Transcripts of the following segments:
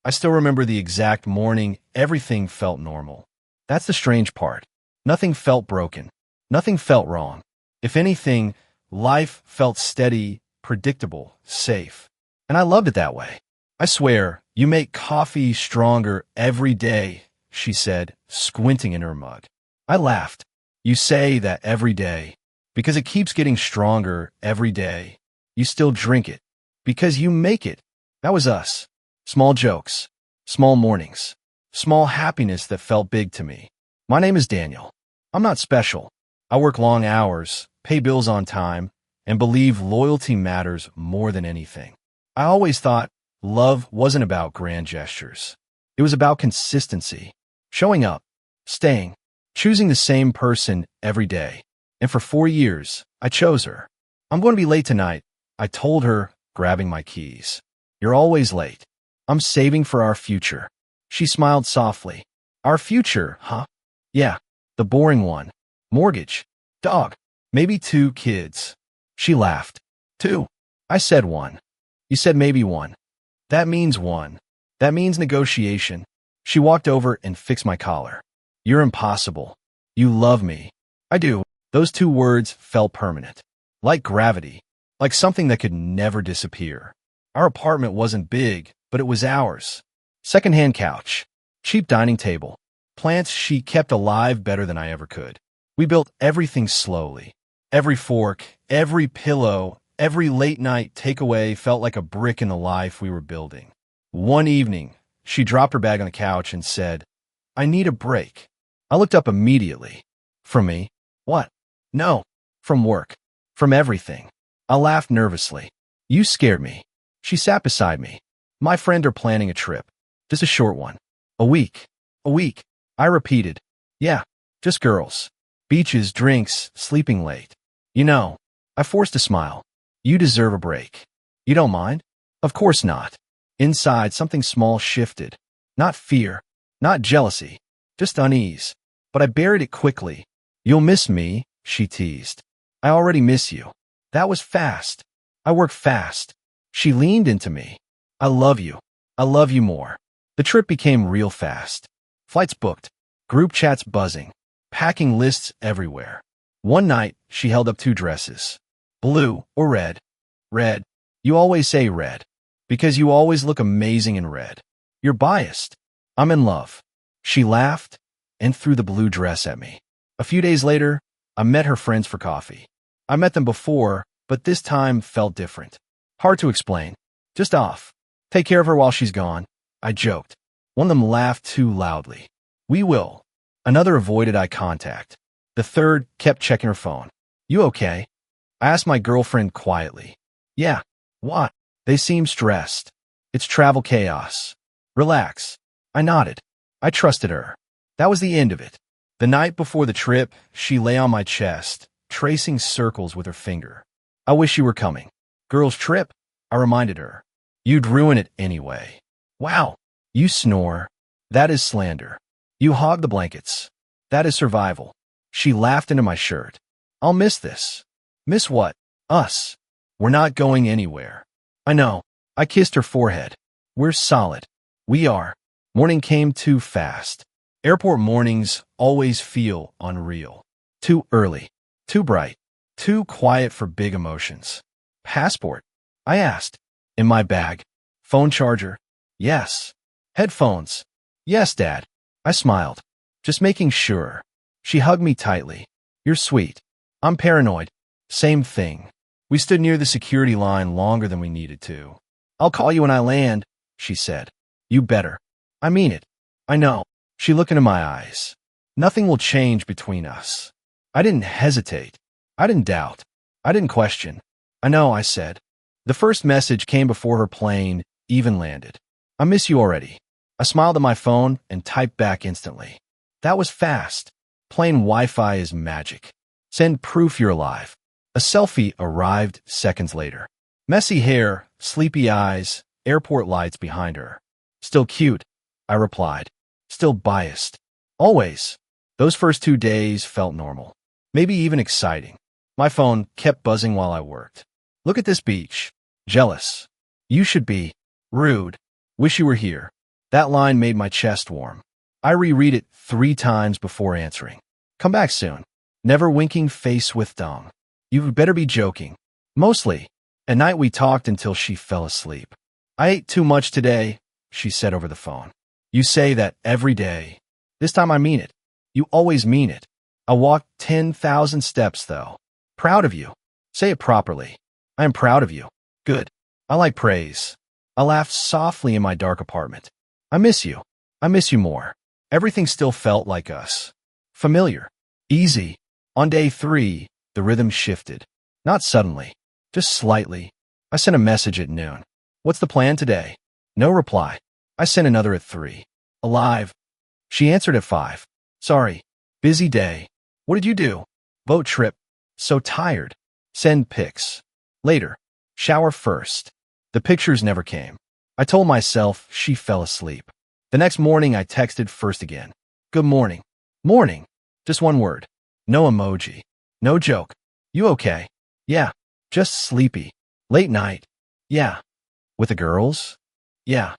I still remember the exact morning. Everything felt normal. That's the strange part. Nothing felt broken. Nothing felt wrong. If anything, life felt steady, predictable, safe. And I loved it that way. I swear, you make coffee stronger every day, she said, squinting in her mug. I laughed. You say that every day. Because it keeps getting stronger every day. You still drink it. Because you make it. That was us. Small jokes. Small mornings. Small happiness that felt big to me. My name is Daniel. I'm not special. I work long hours, pay bills on time, and believe loyalty matters more than anything. I always thought love wasn't about grand gestures. It was about consistency. Showing up. Staying. Choosing the same person every day. And for 4 years, I chose her. I'm going to be late tonight, I told her, grabbing my keys. You're always late. I'm saving for our future. She smiled softly. Our future, huh? Yeah, the boring one. Mortgage. Dog. Maybe 2 kids. She laughed. 2. I said 1. You said maybe 1. That means 1. That means negotiation. She walked over and fixed my collar. You're impossible. You love me. I do. Those 2 words felt permanent. Like gravity. Like something that could never disappear. Our apartment wasn't big, but it was ours. Second-hand couch. Cheap dining table. Plants she kept alive better than I ever could. We built everything slowly. Every fork, every pillow, every late-night takeaway felt like a brick in the life we were building. One evening, she dropped her bag on the couch and said, I need a break. I looked up immediately. From me? What? No. From work. From everything. I laughed nervously. You scared me. She sat beside me. My friend are planning a trip. Just a short one. A week. A week. I repeated. Yeah, just girls. Beaches, drinks, sleeping late. You know, I forced a smile. You deserve a break. You don't mind? Of course not. Inside, something small shifted. Not fear. Not jealousy. Just unease. But I buried it quickly. You'll miss me, she teased. I already miss you. That was fast. I work fast. She leaned into me. I love you. I love you more. The trip became real fast. Flights booked. Group chats buzzing. Packing lists everywhere. One night, she held up 2 dresses. Blue or red? Red. You always say red. Because you always look amazing in red. You're biased. I'm in love. She laughed and threw the blue dress at me. A few days later, I met her friends for coffee. I met them before, but this time felt different. Hard to explain. Just off. Take care of her while she's gone. I joked. One of them laughed too loudly. We will. Another avoided eye contact. The third kept checking her phone. You okay? I asked my girlfriend quietly. Yeah. What? They seemed stressed. It's travel chaos. Relax. I nodded. I trusted her. That was the end of it. The night before the trip, she lay on my chest, tracing circles with her finger. I wish you were coming. Girls' trip? I reminded her. You'd ruin it anyway. Wow. You snore. That is slander. You hog the blankets. That is survival. She laughed into my shirt. I'll miss this. Miss what? Us. We're not going anywhere. I know. I kissed her forehead. We're solid. We are. Morning came too fast. Airport mornings always feel unreal. Too early. Too bright. Too quiet for big emotions. Passport? I asked. In my bag. Phone charger? Yes. Headphones? Yes, Dad. I smiled. Just making sure. She hugged me tightly. You're sweet. I'm paranoid. Same thing. We stood near the security line longer than we needed to. I'll call you when I land, she said. You better. I mean it. I know. She looked into my eyes. Nothing will change between us. I didn't hesitate. I didn't doubt. I didn't question. I know, I said. The first message came before her plane even landed. I miss you already. I smiled at my phone and typed back instantly. That was fast. Plane Wi-Fi is magic. Send proof you're alive. A selfie arrived seconds later. Messy hair, sleepy eyes, airport lights behind her. Still cute, I replied. Still biased. Always. Those first 2 days felt normal. Maybe even exciting. My phone kept buzzing while I worked. Look at this beach. Jealous. You should be. Rude. Wish you were here. That line made my chest warm. I reread it 3 times before answering. Come back soon. Never winking face with dong. You better be joking. Mostly. At night we talked until she fell asleep. I ate too much today, she said over the phone. You say that every day. This time I mean it. You always mean it. I walked 10,000 steps, though. Proud of you. Say it properly. I am proud of you. Good. I like praise. I laughed softly in my dark apartment. I miss you. I miss you more. Everything still felt like us. Familiar. Easy. On day 3, the rhythm shifted. Not suddenly. Just slightly. I sent a message at noon. What's the plan today? No reply. I sent another at 3. Alive. She answered at 5. Sorry. Busy day. What did you do? Boat trip. So tired. Send pics. Later. Shower first. The pictures never came. I told myself she fell asleep. The next morning I texted first again. Good morning. Morning. Just one word. No emoji. No joke. You okay? Yeah. Just sleepy. Late night. Yeah. With the girls? Yeah.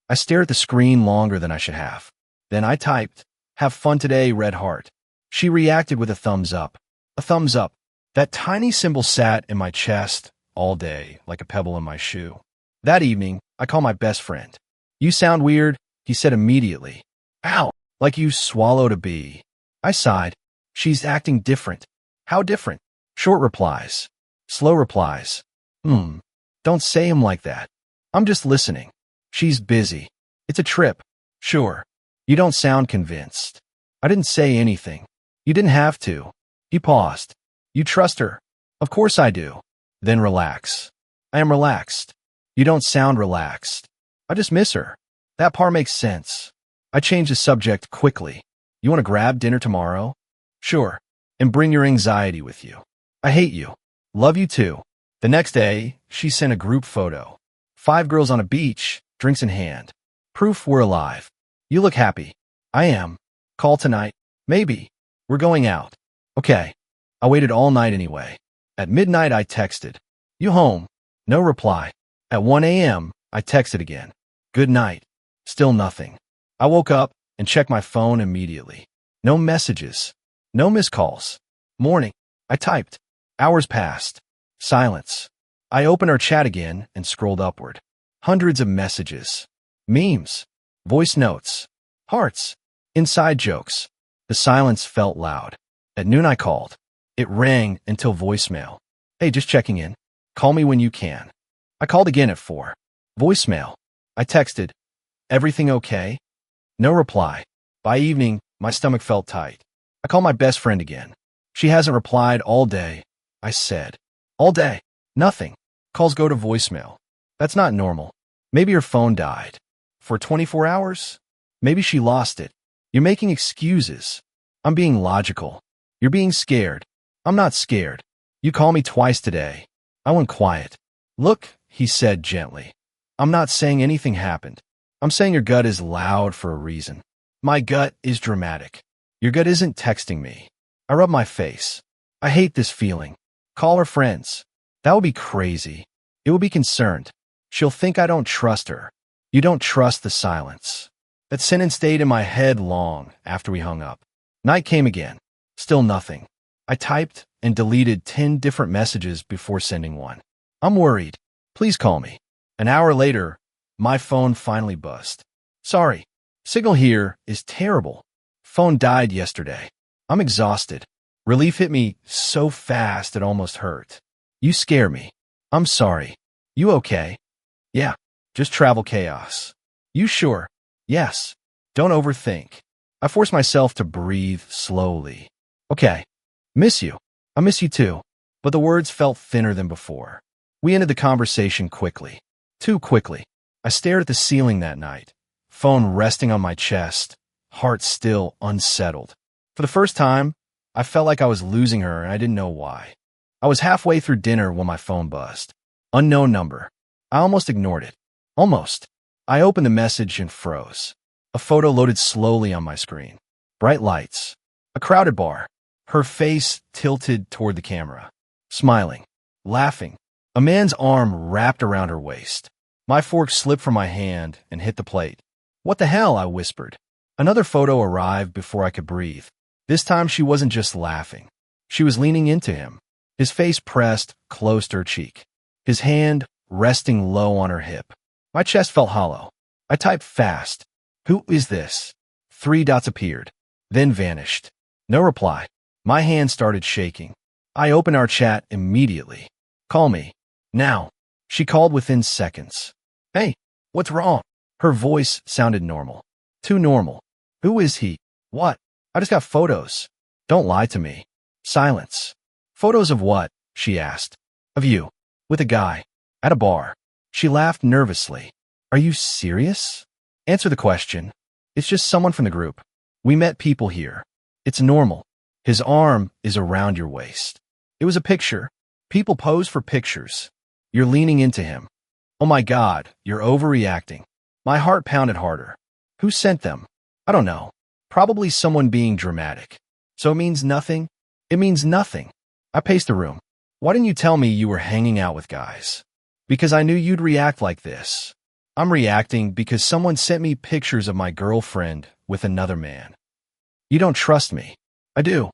I stared at the screen longer than I should have. Then I typed, have fun today, red heart. She reacted with a thumbs up. A thumbs up. That tiny symbol sat in my chest all day, like a pebble in my shoe. That evening, I called my best friend. You sound weird, he said immediately. Ow, like you swallowed a bee. I sighed. She's acting different. How different? Short replies. Slow replies. Don't say 'em like that. I'm just listening. She's busy. It's a trip. Sure. You don't sound convinced. I didn't say anything. You didn't have to. He paused. You trust her? Of course I do. Then relax. I am relaxed. You don't sound relaxed. I just miss her. That part makes sense. I changed the subject quickly. You want to grab dinner tomorrow? Sure. And bring your anxiety with you. I hate you. Love you too. The next day, she sent a group photo. 5 girls on a beach, drinks in hand. Proof we're alive. You look happy. I am. Call tonight. Maybe. We're going out. Okay. I waited all night anyway. At midnight, I texted. You home? No reply. At 1 a.m., I texted again. Good night. Still nothing. I woke up and checked my phone immediately. No messages. No missed calls. Morning. I typed. Hours passed. Silence. I opened our chat again and scrolled upward. Hundreds of messages. Memes. Voice notes. Hearts. Inside jokes. The silence felt loud. At noon I called. It rang until voicemail. Hey, just checking in. Call me when you can. I called again at 4. Voicemail. I texted. Everything okay? No reply. By evening, my stomach felt tight. I called my best friend again. She hasn't replied all day. I said. All day. Nothing. Calls go to voicemail. That's not normal. Maybe her phone died. For 24 hours? Maybe she lost it. You're making excuses. I'm being logical. You're being scared. I'm not scared. You called me twice today. I went quiet. Look, he said gently. I'm not saying anything happened. I'm saying your gut is loud for a reason. My gut is dramatic. Your gut isn't texting me. I rub my face. I hate this feeling. Call her friends. That would be crazy. It would be concerned. She'll think I don't trust her. You don't trust the silence. That sentence stayed in my head long after we hung up. Night came again. Still nothing. I typed and deleted 10 different messages before sending one. I'm worried. Please call me. An hour later, my phone finally buzzed. Sorry. Signal here is terrible. Phone died yesterday. I'm exhausted. Relief hit me so fast it almost hurt. You scare me. I'm sorry. You okay? Yeah. Just travel chaos. You sure? Yes. Don't overthink. I force myself to breathe slowly. Okay. Miss you. I miss you too. But the words felt thinner than before. We ended the conversation quickly. Too quickly. I stared at the ceiling that night. Phone resting on my chest. Heart still unsettled. For the first time, I felt like I was losing her and I didn't know why. I was halfway through dinner when my phone buzzed. Unknown number. I almost ignored it. Almost. I opened the message and froze. A photo loaded slowly on my screen. Bright lights. A crowded bar. Her face tilted toward the camera. Smiling. Laughing. A man's arm wrapped around her waist. My fork slipped from my hand and hit the plate. What the hell? I whispered. Another photo arrived before I could breathe. This time she wasn't just laughing. She was leaning into him, his face pressed close to her cheek, his hand resting low on her hip. My chest felt hollow. I typed fast. Who is this? 3 dots appeared, then vanished. No reply. My hand started shaking. I opened our chat immediately. Call me. Now. She called within seconds. Hey, what's wrong? Her voice sounded normal. Too normal. Who is he? What? I just got photos. Don't lie to me. Silence. Photos of what? She asked. Of you. With a guy. At a bar. She laughed nervously. Are you serious? Answer the question. It's just someone from the group. We met people here. It's normal. His arm is around your waist. It was a picture. People pose for pictures. You're leaning into him. Oh my God, you're overreacting. My heart pounded harder. Who sent them? I don't know. Probably someone being dramatic. So it means nothing? It means nothing. I paced the room. Why didn't you tell me you were hanging out with guys? Because I knew you'd react like this. I'm reacting because someone sent me pictures of my girlfriend with another man. You don't trust me. I do.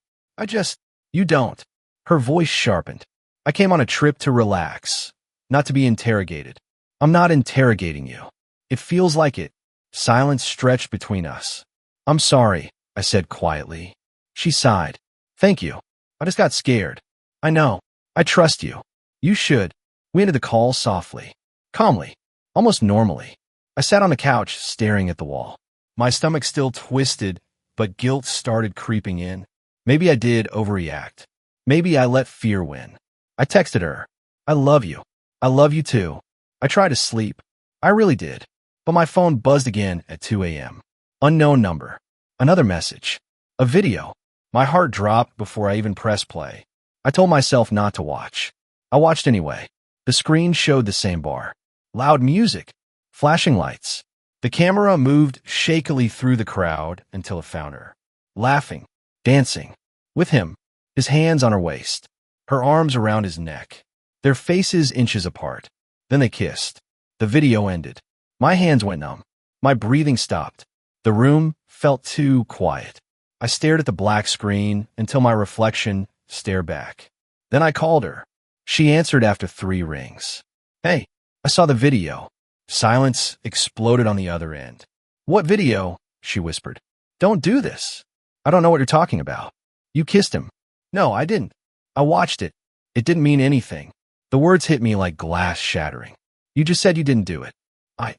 You don't. Her voice sharpened. I came on a trip to relax, not to be interrogated. I'm not interrogating you. It feels like it. Silence stretched between us. I'm sorry, I said quietly. She sighed. Thank you. I just got scared. I know. I trust you. You should. We ended the call softly, calmly, almost normally. I sat on the couch staring at the wall. My stomach still twisted, but guilt started creeping in. Maybe I did overreact. Maybe I let fear win. I texted her. I love you. I love you too. I tried to sleep. I really did. But my phone buzzed again at 2 a.m. Unknown number. Another message. A video. My heart dropped before I even pressed play. I told myself not to watch. I watched anyway. The screen showed the same bar. Loud music. Flashing lights. The camera moved shakily through the crowd until it found her. Laughing. Dancing. With him. His hands on her waist. Her arms around his neck. Their faces inches apart. Then they kissed. The video ended. My hands went numb. My breathing stopped. The room felt too quiet. I stared at the black screen until my reflection stared back. Then I called her. She answered after 3 rings. Hey, I saw the video. Silence exploded on the other end. What video? She whispered. Don't do this. I don't know what you're talking about. You kissed him. No, I didn't. I watched it. It didn't mean anything. The words hit me like glass shattering. You just said you didn't do it.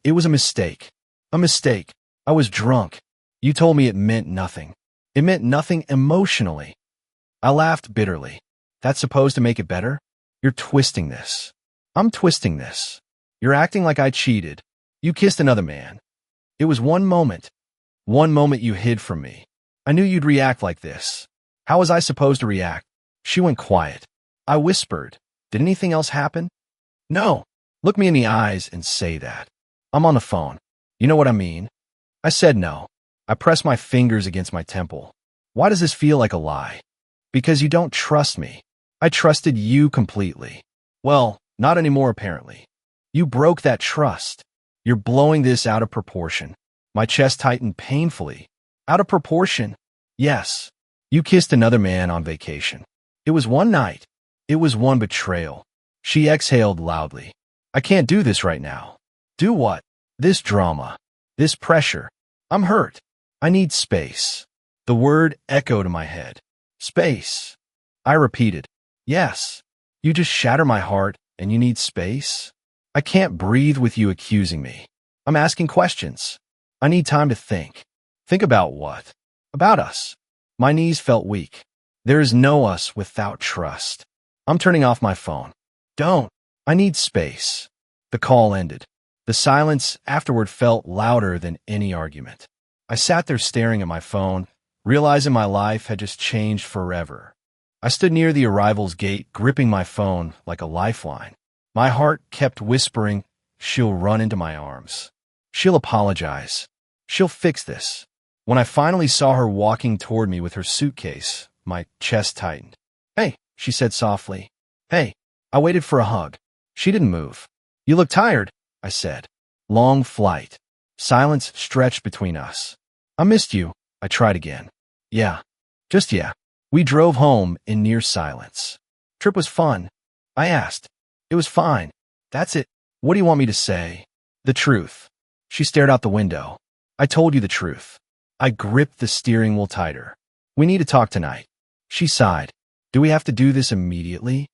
It was a mistake. A mistake. I was drunk. You told me it meant nothing. It meant nothing emotionally. I laughed bitterly. That's supposed to make it better? You're twisting this. I'm twisting this. You're acting like I cheated. You kissed another man. It was one moment. One moment you hid from me. I knew you'd react like this. How was I supposed to react? She went quiet. I whispered. Did anything else happen? No. Look me in the eyes and say that. I'm on the phone. You know what I mean? I said no. I pressed my fingers against my temple. Why does this feel like a lie? Because you don't trust me. I trusted you completely. Well, not anymore apparently. You broke that trust. You're blowing this out of proportion. My chest tightened painfully. Out of proportion? Yes. You kissed another man on vacation. It was one night. It was one betrayal. She exhaled loudly. I can't do this right now. Do what? This drama. This pressure. I'm hurt. I need space. The word echoed in my head. Space. I repeated. Yes. You just shatter my heart and you need space? I can't breathe with you accusing me. I'm asking questions. I need time to think. Think about what? About us. My knees felt weak. There is no us without trust. I'm turning off my phone. Don't. I need space. The call ended. The silence afterward felt louder than any argument. I sat there staring at my phone, realizing my life had just changed forever. I stood near the arrival's gate, gripping my phone like a lifeline. My heart kept whispering, she'll run into my arms. She'll apologize. She'll fix this. When I finally saw her walking toward me with her suitcase, my chest tightened. Hey, she said softly. Hey. I waited for a hug. She didn't move. You look tired, I said. Long flight. Silence stretched between us. I missed you, I tried again. Yeah. Just yeah. We drove home in near silence. Trip was fun. I asked. It was fine. That's it. What do you want me to say? The truth. She stared out the window. I told you the truth. I gripped the steering wheel tighter. We need to talk tonight. She sighed. Do we have to do this immediately?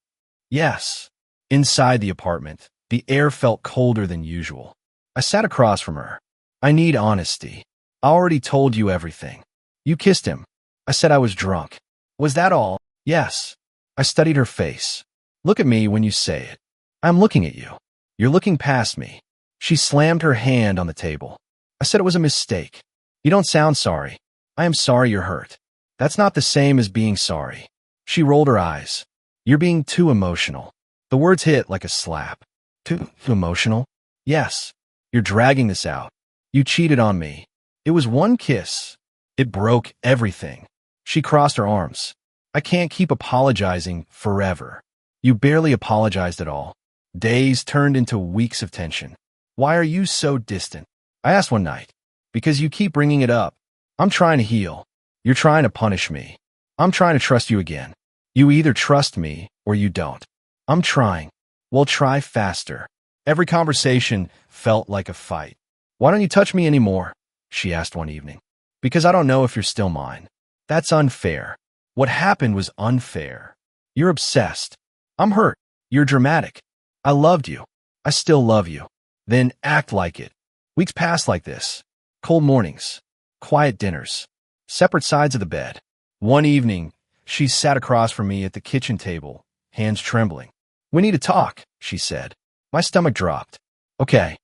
Yes. Inside the apartment, the air felt colder than usual. I sat across from her. I need honesty. I already told you everything. You kissed him. I said I was drunk. Was that all? Yes. I studied her face. Look at me when you say it. I'm looking at you. You're looking past me. She slammed her hand on the table. I said it was a mistake. You don't sound sorry. I am sorry you're hurt. That's not the same as being sorry. She rolled her eyes. You're being too emotional. The words hit like a slap. Too emotional? Yes. You're dragging this out. You cheated on me. It was one kiss. It broke everything. She crossed her arms. I can't keep apologizing forever. You barely apologized at all. Days turned into weeks of tension. Why are you so distant? I asked one night. Because you keep bringing it up. I'm trying to heal. You're trying to punish me. I'm trying to trust you again. You either trust me or you don't. I'm trying. Well, try faster. Every conversation felt like a fight. Why don't you touch me anymore? She asked one evening. Because I don't know if you're still mine. That's unfair. What happened was unfair. You're obsessed. I'm hurt. You're dramatic. I loved you. I still love you. Then act like it. Weeks passed like this. Cold mornings. Quiet dinners. Separate sides of the bed. One evening, she sat across from me at the kitchen table, hands trembling. We need to talk, she said. My stomach dropped. Okay.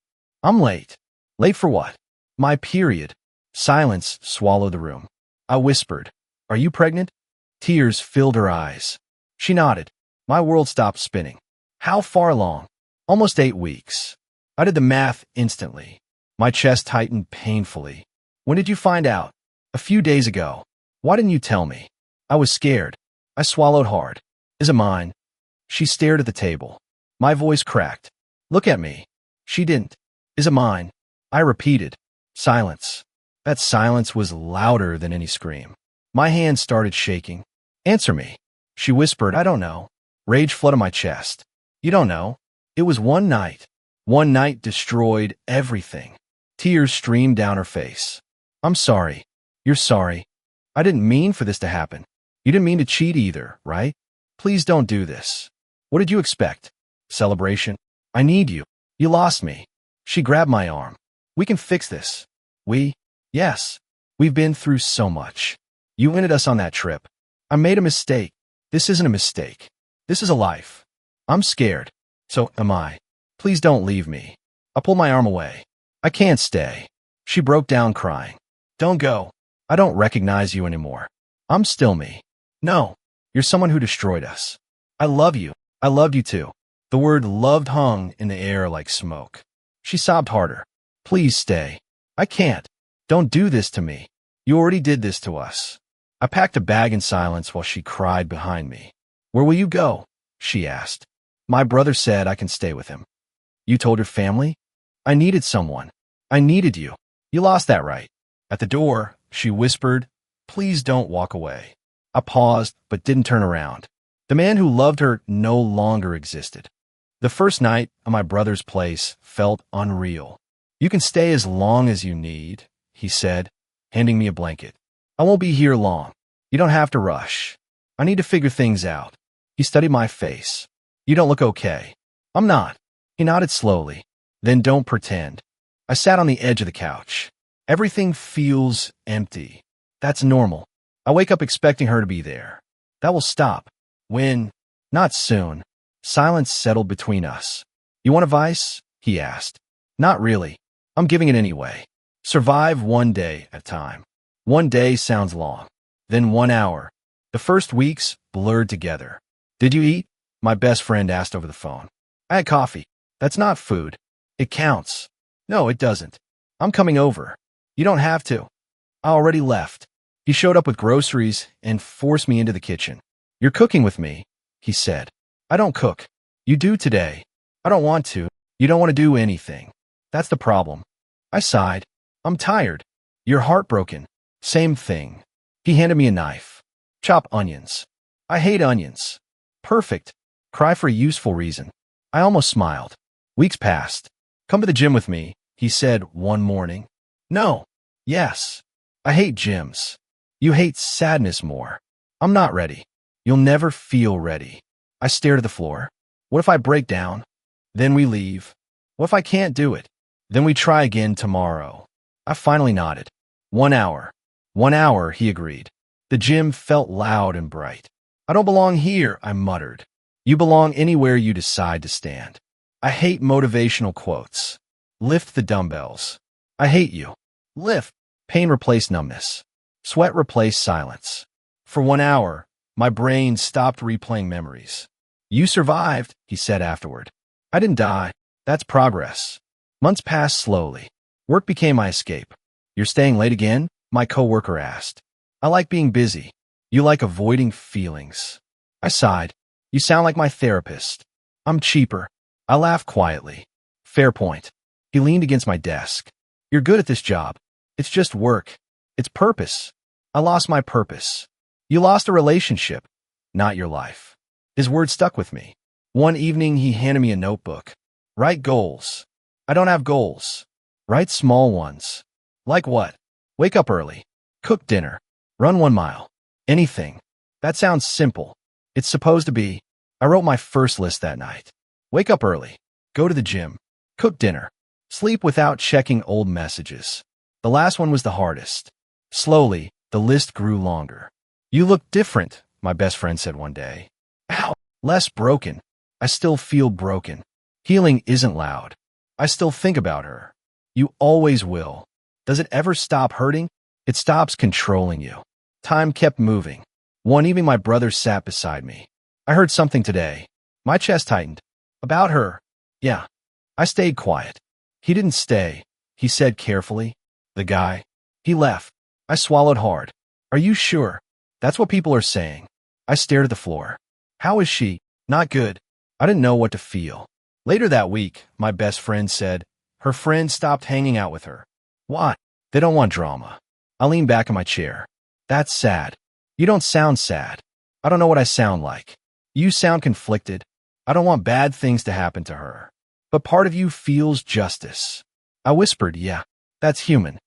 I'm late. Late for what? My period. Silence swallowed the room. I whispered, Are you pregnant? Tears filled her eyes. She nodded. My world stopped spinning. How far along? Almost 8 weeks. I did the math instantly. My chest tightened painfully. When did you find out? A few days ago. Why didn't you tell me? I was scared. I swallowed hard. Is it mine? She stared at the table. My voice cracked. Look at me. She didn't. Is it mine? I repeated. Silence. That silence was louder than any scream. My hands started shaking. Answer me. She whispered, I don't know. Rage flooded my chest. You don't know. It was one night. One night destroyed everything. Tears streamed down her face. I'm sorry. You're sorry. I didn't mean for this to happen. You didn't mean to cheat either, right? Please don't do this. What did you expect? Celebration? I need you. You lost me. She grabbed my arm. We can fix this. We? Yes. We've been through so much. You ended us on that trip. I made a mistake. This isn't a mistake. This is a life. I'm scared. So am I. Please don't leave me. I pulled my arm away. I can't stay. She broke down crying. Don't go. I don't recognize you anymore. I'm still me. No. You're someone who destroyed us. I love you. I loved you too. The word loved hung in the air like smoke. She sobbed harder. Please stay. I can't. Don't do this to me. You already did this to us. I packed a bag in silence while she cried behind me. Where will you go? She asked. My brother said I can stay with him. You told your family? I needed someone. I needed you. You lost that right. At the door, she whispered, Please don't walk away. I paused, but didn't turn around. The man who loved her no longer existed. The first night at my brother's place felt unreal. You can stay as long as you need, he said, handing me a blanket. I won't be here long. You don't have to rush. I need to figure things out. He studied my face. You don't look okay. I'm not. He nodded slowly. Then don't pretend. I sat on the edge of the couch. Everything feels empty. That's normal. I wake up expecting her to be there. That will stop. When? Not soon. Silence settled between us. You want advice? He asked. Not really. I'm giving it anyway. Survive one day at a time. One day sounds long. Then 1 hour. The first weeks blurred together. Did you eat? My best friend asked over the phone. I had coffee. That's not food. It counts. No, it doesn't. I'm coming over. You don't have to. I already left. He showed up with groceries and forced me into the kitchen. You're cooking with me, he said. I don't cook. You do today. I don't want to. You don't want to do anything. That's the problem. I sighed. I'm tired. You're heartbroken. Same thing. He handed me a knife. Chop onions. I hate onions. Perfect. Cry for a useful reason. I almost smiled. Weeks passed. Come to the gym with me, he said one morning. No. Yes. I hate gyms. You hate sadness more. I'm not ready. You'll never feel ready. I stared at the floor. What if I break down? Then we leave. What if I can't do it? Then we try again tomorrow. I finally nodded. 1 hour. 1 hour, he agreed. The gym felt loud and bright. I don't belong here, I muttered. You belong anywhere you decide to stand. I hate motivational quotes. Lift the dumbbells. I hate you. Lift. Pain replaced numbness. Sweat replaced silence. For 1 hour, my brain stopped replaying memories. You survived, he said afterward. I didn't die. That's progress. Months passed slowly. Work became my escape. You're staying late again? My coworker asked. I like being busy. You like avoiding feelings. I sighed. You sound like my therapist. I'm cheaper. I laughed quietly. Fair point. He leaned against my desk. You're good at this job. It's just work. It's purpose. I lost my purpose. You lost a relationship, not your life. His words stuck with me. One evening, he handed me a notebook. Write goals. I don't have goals. Write small ones. Like what? Wake up early. Cook dinner. Run 1 mile. Anything. That sounds simple. It's supposed to be. I wrote my first list that night. Wake up early. Go to the gym. Cook dinner. Sleep without checking old messages. The last one was the hardest. Slowly, the list grew longer. You look different, my best friend said one day. Ow. Less broken. I still feel broken. Healing isn't loud. I still think about her. You always will. Does it ever stop hurting? It stops controlling you. Time kept moving. One evening, my brother sat beside me. I heard something today. My chest tightened. About her. Yeah. I stayed quiet. He didn't stay. He said carefully. The guy. He left. I swallowed hard. Are you sure? That's what people are saying. I stared at the floor. How is she? Not good. I didn't know what to feel. Later that week, my best friend said her friend stopped hanging out with her. Why? They don't want drama. I leaned back in my chair. That's sad. You don't sound sad. I don't know what I sound like. You sound conflicted. I don't want bad things to happen to her. But part of you feels justice. I whispered, yeah, that's human.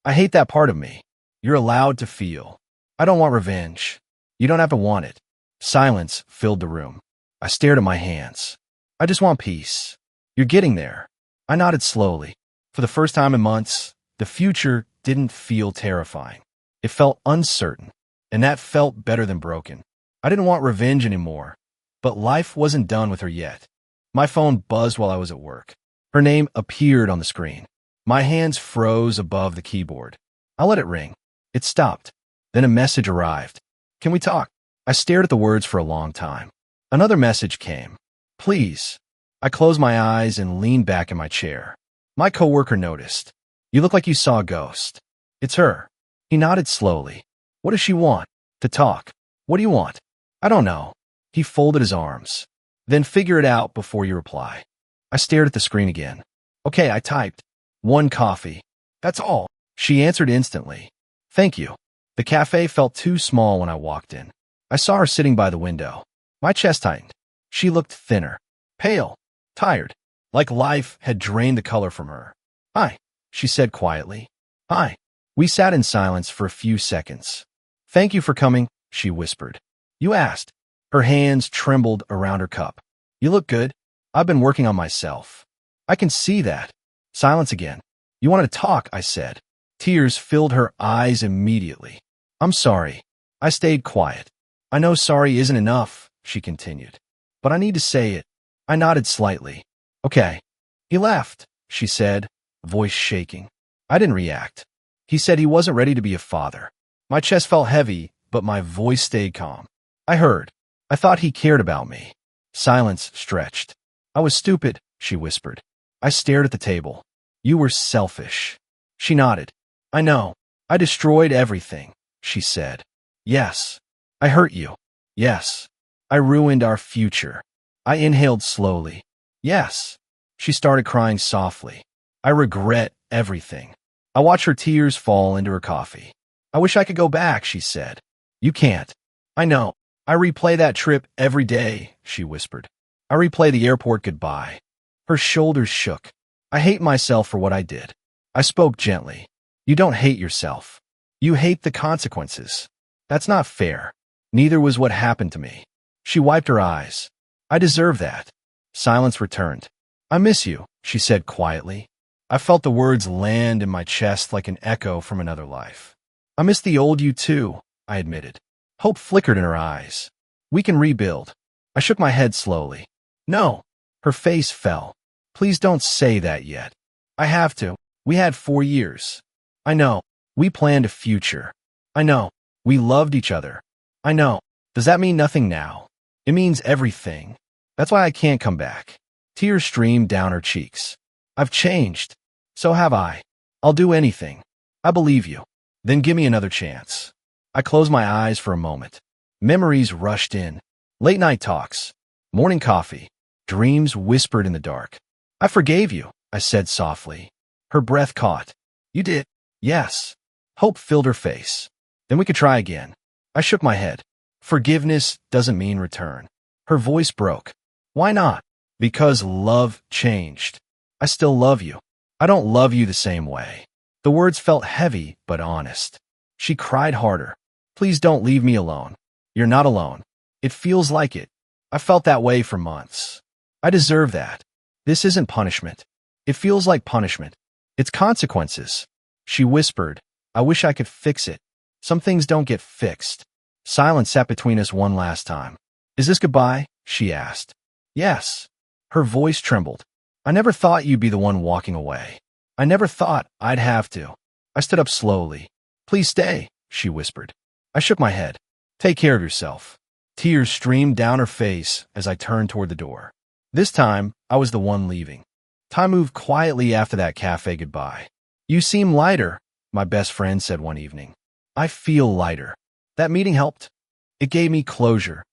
I hate that part of me. You're allowed to feel. I don't want revenge. You don't have to want it. Silence filled the room. I stared at my hands. I just want peace. You're getting there. I nodded slowly. For the first time in months, the future didn't feel terrifying. It felt uncertain, and that felt better than broken. I didn't want revenge anymore, but life wasn't done with her yet. My phone buzzed while I was at work. Her name appeared on the screen. My hands froze above the keyboard. I let it ring. It stopped. Then a message arrived. Can we talk? I stared at the words for a long time. Another message came. Please. I closed my eyes and leaned back in my chair. My coworker noticed. You look like you saw a ghost. It's her. He nodded slowly. What does she want? To talk. What do you want? I don't know. He folded his arms. Then figure it out before you reply. I stared at the screen again. Okay, I typed. 1 coffee. That's all. She answered instantly. Thank you. The cafe felt too small when I walked in. I saw her sitting by the window. My chest tightened. She looked thinner, pale, tired, like life had drained the color from her. Hi, she said quietly. Hi. We sat in silence for a few seconds. Thank you for coming, she whispered. You asked. Her hands trembled around her cup. You look good. I've been working on myself. I can see that. Silence again. You wanted to talk, I said. Tears filled her eyes immediately. I'm sorry. I stayed quiet. I know sorry isn't enough, she continued. But I need to say it. I nodded slightly. Okay. He left, she said, voice shaking. I didn't react. He said he wasn't ready to be a father. My chest felt heavy, but my voice stayed calm. I heard. I thought he cared about me. Silence stretched. I was stupid, she whispered. I stared at the table. You were selfish. She nodded. I know. I destroyed everything, she said. Yes. I hurt you. Yes. I ruined our future. I inhaled slowly. Yes. She started crying softly. I regret everything. I watched her tears fall into her coffee. I wish I could go back, she said. You can't. I know. I replay that trip every day, she whispered. I replay the airport goodbye. Her shoulders shook. I hate myself for what I did. I spoke gently. You don't hate yourself. You hate the consequences. That's not fair. Neither was what happened to me. She wiped her eyes. I deserve that. Silence returned. I miss you, she said quietly. I felt the words land in my chest like an echo from another life. I miss the old you too, I admitted. Hope flickered in her eyes. We can rebuild. I shook my head slowly. No. Her face fell. Please don't say that yet. I have to. We had 4 years. I know. We planned a future. I know. We loved each other. I know. Does that mean nothing now? It means everything. That's why I can't come back. Tears streamed down her cheeks. I've changed. So have I. I'll do anything. I believe you. Then give me another chance. I closed my eyes for a moment. Memories rushed in. Late night talks. Morning coffee. Dreams whispered in the dark. I forgave you, I said softly. Her breath caught. You did? Yes. Hope filled her face. Then we could try again. I shook my head. Forgiveness doesn't mean return. Her voice broke. Why not? Because love changed. I still love you. I don't love you the same way. The words felt heavy but honest. She cried harder. Please don't leave me alone. You're not alone. It feels like it. I felt that way for months. I deserve that. This isn't punishment. It feels like punishment. It's consequences. She whispered, I wish I could fix it. Some things don't get fixed. Silence sat between us one last time. Is this goodbye? She asked. Yes. Her voice trembled. I never thought you'd be the one walking away. I never thought I'd have to. I stood up slowly. Please stay, she whispered. I shook my head. Take care of yourself. Tears streamed down her face as I turned toward the door. This time, I was the one leaving. Time moved quietly after that cafe goodbye. You seem lighter, my best friend said one evening. I feel lighter. That meeting helped. It gave me closure.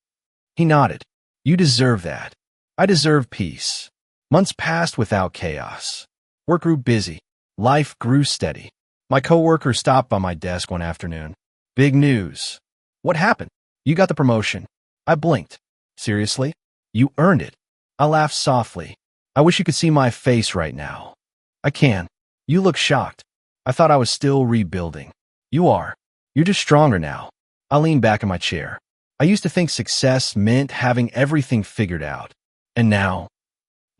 He nodded. You deserve that. I deserve peace. Months passed without chaos. Work grew busy. Life grew steady. My coworker stopped by my desk one afternoon. Big news. What happened? You got the promotion. I blinked. Seriously? You earned it. I laughed softly. I wish you could see my face right now. I can. You look shocked. I thought I was still rebuilding. You are. You're just stronger now. I leaned back in my chair. I used to think success meant having everything figured out. And now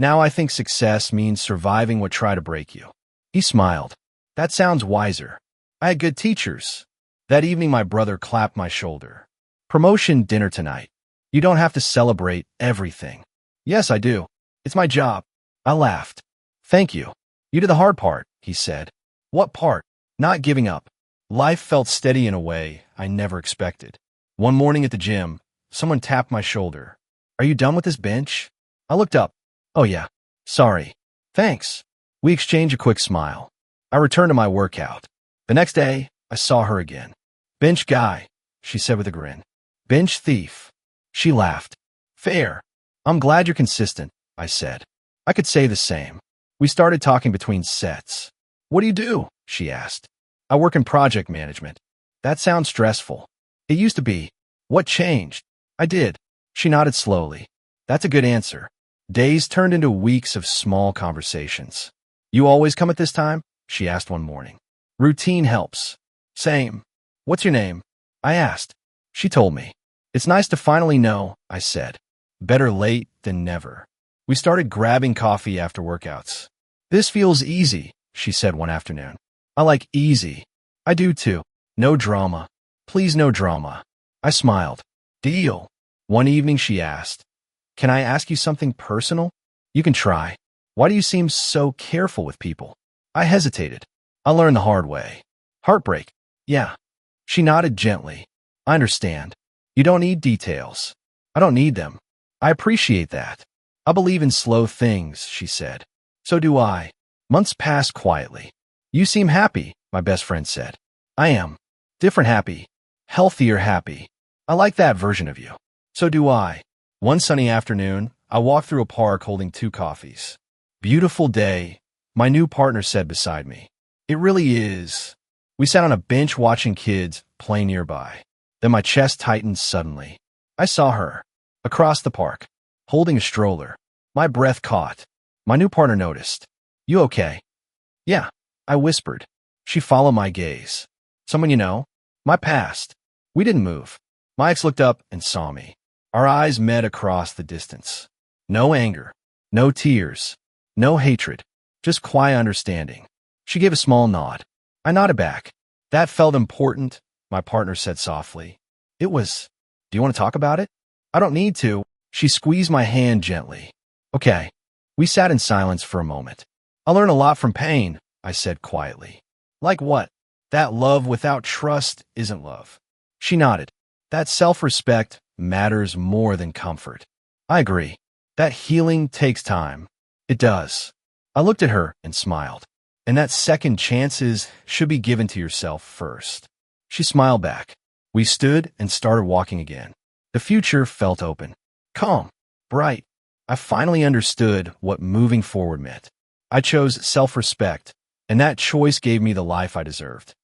I think success means surviving what tried to break you. He smiled. That sounds wiser. I had good teachers. That evening my brother clapped my shoulder. Promotion dinner tonight. You don't have to celebrate everything. Yes, I do. It's my job. I laughed. Thank you. You did the hard part, he said. What part? Not giving up. Life felt steady in a way I never expected. One morning at the gym, someone tapped my shoulder. Are you done with this bench? I looked up. Oh yeah. Sorry. Thanks. We exchanged a quick smile. I returned to my workout. The next day, I saw her again. Bench guy, she said with a grin. Bench thief. She laughed. Fair. I'm glad you're consistent, I said. I could say the same. We started talking between sets. What do you do? She asked. I work in project management. That sounds stressful. It used to be. What changed? I did. She nodded slowly. That's a good answer. Days turned into weeks of small conversations. You always come at this time? She asked one morning. Routine helps. Same. What's your name? I asked. She told me. It's nice to finally know, I said. Better late than never. We started grabbing coffee after workouts. This feels easy, she said one afternoon. I like easy. I do too. No drama. Please no drama. I smiled. Deal. One evening she asked, can I ask you something personal? You can try. Why do you seem so careful with people? I hesitated. I learned the hard way. Heartbreak. Yeah. She nodded gently. I understand. You don't need details. I don't need them. I appreciate that. I believe in slow things, she said. So do I. Months passed quietly. You seem happy, my best friend said. I am. Different happy. Healthier happy. I like that version of you. So do I. One sunny afternoon, I walked through a park holding 2 coffees. Beautiful day, my new partner said beside me. It really is. We sat on a bench watching kids play nearby. Then my chest tightened suddenly. I saw her, across the park, holding a stroller. My breath caught. My new partner noticed. "You okay?" "Yeah," I whispered. She followed my gaze. "Someone you know?" "My past." We didn't move. My ex looked up and saw me. Our eyes met across the distance. No anger, no tears, no hatred, just quiet understanding. She gave a small nod. I nodded back. "That felt important," my partner said softly. "It was. Do you want to talk about it?" "I don't need to." She squeezed my hand gently. "Okay." We sat in silence for a moment. "I learn a lot from pain," I said quietly. "Like what?" "That love without trust isn't love." She nodded. "That self-respect matters more than comfort." I agree. That healing takes time. It does. I looked at her and smiled. And that second chances should be given to yourself first. She smiled back. We stood and started walking again. The future felt open, calm, bright. I finally understood what moving forward meant. I chose self-respect, and that choice gave me the life I deserved.